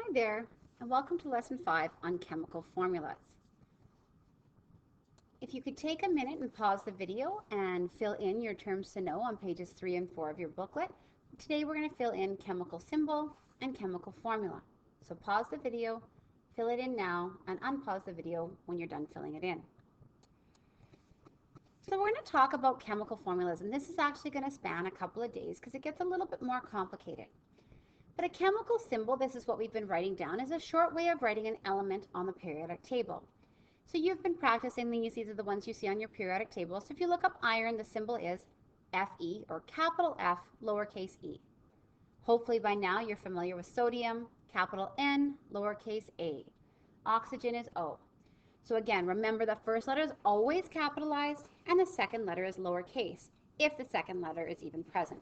Hi there, and welcome to Lesson 5 on chemical formulas. If you could take a minute and pause the video and fill in your terms to know on pages 3 and 4 of your booklet. Today we're going to fill in chemical symbol and chemical formula. So pause the video, fill it in now, and unpause the video when you're done filling it in. So we're going to talk about chemical formulas, and this is actually going to span a couple of days because it gets a little bit more complicated. But a chemical symbol, this is what we've been writing down, is a short way of writing an element on the periodic table. So you've been practicing these are the ones you see on your periodic table. So if you look up iron, the symbol is Fe, or capital F, lowercase e. Hopefully by now you're familiar with sodium, capital N, lowercase a. Oxygen is O. So again, remember the first letter is always capitalized and the second letter is lowercase, if the second letter is even present.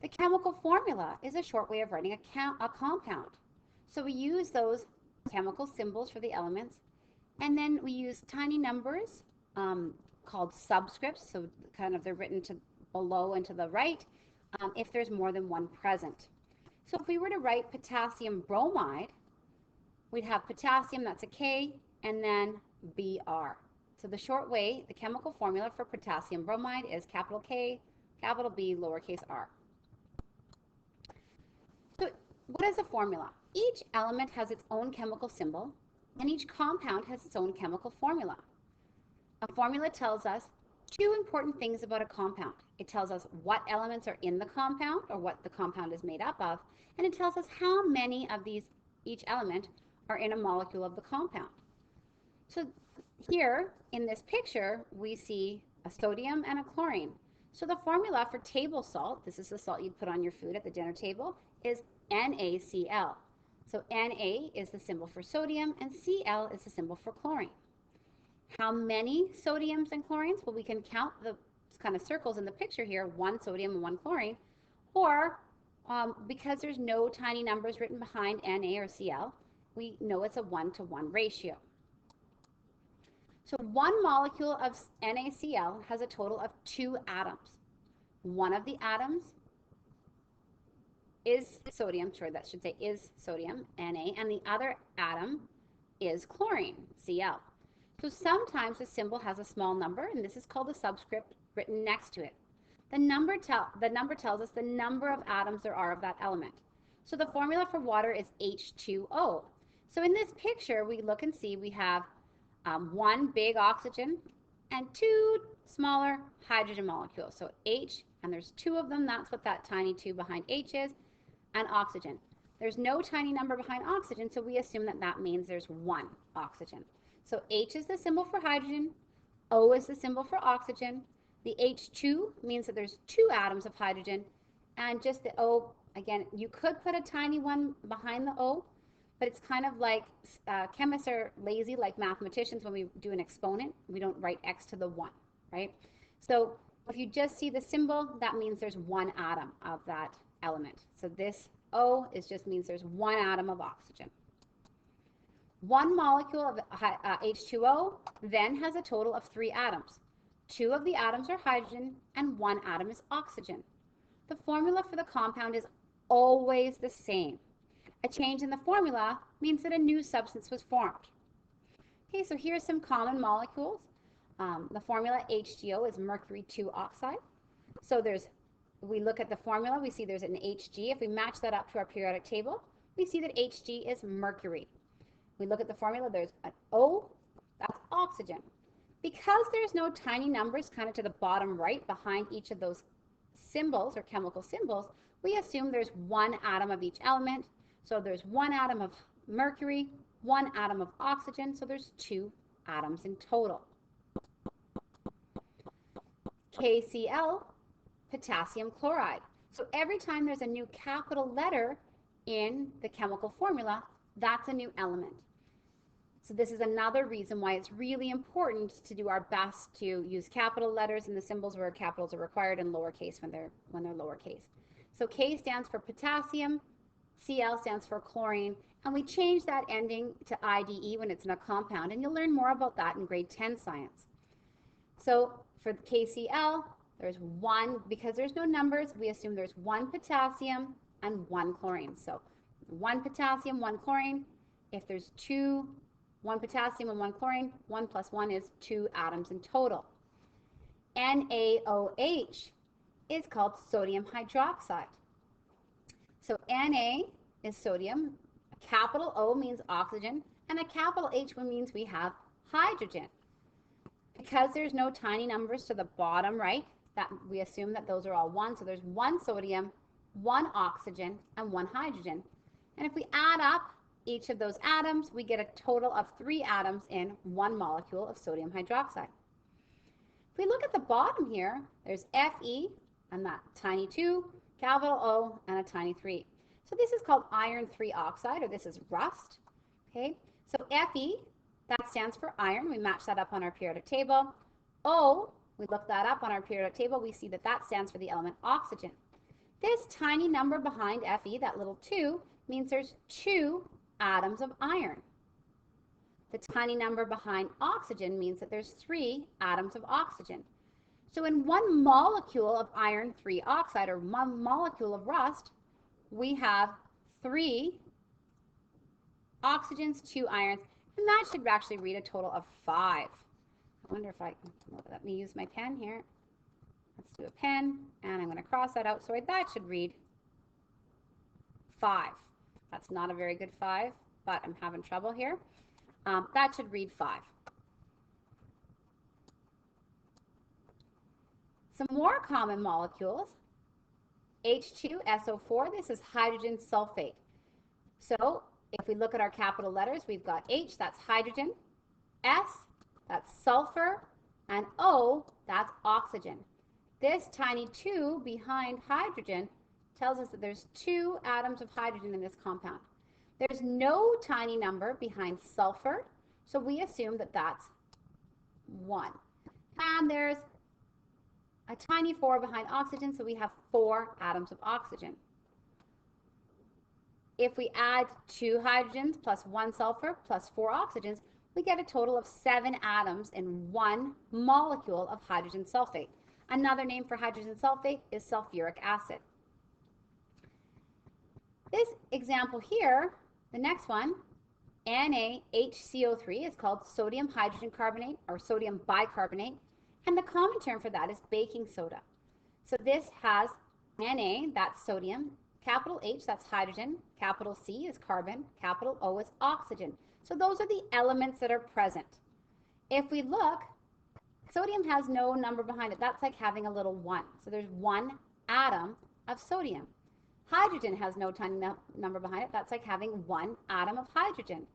The chemical formula is a short way of writing a compound. So we use those chemical symbols for the elements, and then we use tiny numbers called subscripts, so kind of they're written to below and to the right if there's more than one present. So if we were to write potassium bromide, we'd have potassium, that's a K, and then Br. So the short way, the chemical formula for potassium bromide is capital K, capital B, lowercase r. So what is a formula? Each element has its own chemical symbol, and each compound has its own chemical formula. A formula tells us two important things about a compound. It tells us what elements are in the compound, or what the compound is made up of, and it tells us how many of each element are in a molecule of the compound. So here in this picture, we see a sodium and a chlorine. So the formula for table salt, this is the salt you'd put on your food at the dinner table, is NaCl. So Na is the symbol for sodium and Cl is the symbol for chlorine. How many sodiums and chlorines? Well, we can count the kind of circles in the picture here, one sodium and one chlorine, or because there's no tiny numbers written behind Na or Cl, we know it's a 1-to-1 ratio. So one molecule of NaCl has a total of 2 atoms. One of the atoms is sodium, that should say is sodium, Na, and the other atom is chlorine, Cl. So sometimes the symbol has a small number, and this is called a subscript written next to it. The number tells us the number of atoms there are of that element. So the formula for water is H2O. So in this picture, we look and see we have one big oxygen and 2 smaller hydrogen molecules. So H, and there's 2 of them. That's what that tiny 2 behind H is, and oxygen. There's no tiny number behind oxygen, so we assume that that means there's 1 oxygen. So H is the symbol for hydrogen, O is the symbol for oxygen. The H2 means that there's 2 atoms of hydrogen, and just the O, again, you could put a tiny one behind the O, but it's kind of like chemists are lazy, like mathematicians. When we do an exponent, we don't write x to the 1, right? So if you just see the symbol, that means there's 1 atom of that element. So this O just means there's 1 atom of oxygen. One molecule of H2O then has a total of 3 atoms. 2 of the atoms are hydrogen and 1 atom is oxygen. The formula for the compound is always the same. A change in the formula means that a new substance was formed. Okay, so here's some common molecules. The formula HGO is mercury 2 oxide. So we look at the formula, we see there's an Hg. If we match that up to our periodic table, we see that Hg is mercury. We look at the formula, there's an O, that's oxygen. Because there's no tiny numbers kind of to the bottom right behind each of those symbols or chemical symbols, we assume there's 1 atom of each element. So there's 1 atom of mercury, 1 atom of oxygen, so there's 2 atoms in total. KCl, potassium chloride. So every time there's a new capital letter in the chemical formula, that's a new element. So this is another reason why it's really important to do our best to use capital letters in the symbols where capitals are required, and lowercase when they're lowercase. So K stands for potassium, Cl stands for chlorine, and we change that ending to IDE when it's in a compound, and you'll learn more about that in grade 10 science. So for the KCl, there's 1, because there's no numbers, we assume there's 1 potassium and 1 chlorine. So 1 potassium, 1 chlorine. If there's 1 potassium and 1 chlorine, 1 plus 1 is 2 atoms in total. NaOH is called sodium hydroxide. So Na is sodium, a capital O means oxygen, and a capital H means we have hydrogen. Because there's no tiny numbers to the bottom right, that we assume that those are all 1. So there's 1 sodium, 1 oxygen, and 1 hydrogen. And if we add up each of those atoms, we get a total of 3 atoms in 1 molecule of sodium hydroxide. If we look at the bottom here, there's Fe, and that tiny 2, capital O, and a tiny 3. So this is called iron 3 oxide, or this is rust. Okay, so Fe, that stands for iron. We match that up on our periodic table. O, we look that up on our periodic table. We see that that stands for the element oxygen. This tiny number behind Fe, that little 2, means there's 2 atoms of iron. The tiny number behind oxygen means that there's 3 atoms of oxygen. So in 1 molecule of iron 3 oxide, or 1 molecule of rust, we have 3 oxygens, 2 irons, and that should actually read a total of 5. I wonder if I can, let me use my pen here. Let's do a pen, and I'm going to cross that out. So that should read 5. That's not a very good 5, but I'm having trouble here. That should read 5. Some more common molecules. H2SO4, this is hydrogen sulfate. So if we look at our capital letters, we've got H, that's hydrogen, S, that's sulfur, and O, that's oxygen. This tiny 2 behind hydrogen tells us that there's 2 atoms of hydrogen in this compound. There's no tiny number behind sulfur, so we assume that that's 1. And there's a tiny 4 behind oxygen, so we have 4 atoms of oxygen. If we add 2 hydrogens plus 1 sulfur plus 4 oxygens, we get a total of 7 atoms in 1 molecule of hydrogen sulfate. Another name for hydrogen sulfate is sulfuric acid. This example here, the next one, NaHCO3, is called sodium hydrogen carbonate or sodium bicarbonate, and the common term for that is baking soda. So this has Na, that's sodium, capital H, that's hydrogen, capital C is carbon, capital O is oxygen. So those are the elements that are present. If we look, sodium has no number behind it. That's like having a little 1. So there's 1 atom of sodium. Hydrogen has no tiny number behind it. That's like having 1 atom of hydrogen.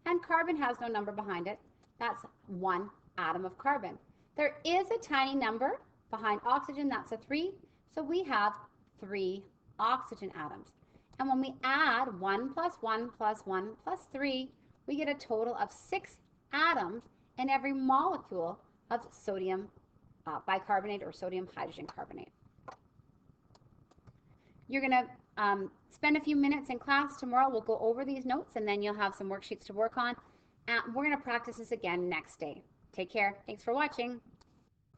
And carbon has no number behind it. That's 1 atom of carbon. There is a tiny number behind oxygen. That's a 3. So we have 3 oxygen atoms. And when we add 1 plus 1 plus 1 plus 3, we get a total of 6 atoms in every molecule of sodium bicarbonate or sodium hydrogen carbonate. You're going to spend a few minutes in class tomorrow. We'll go over these notes, and then you'll have some worksheets to work on. We're going to practice this again next day. Take care. Thanks for watching.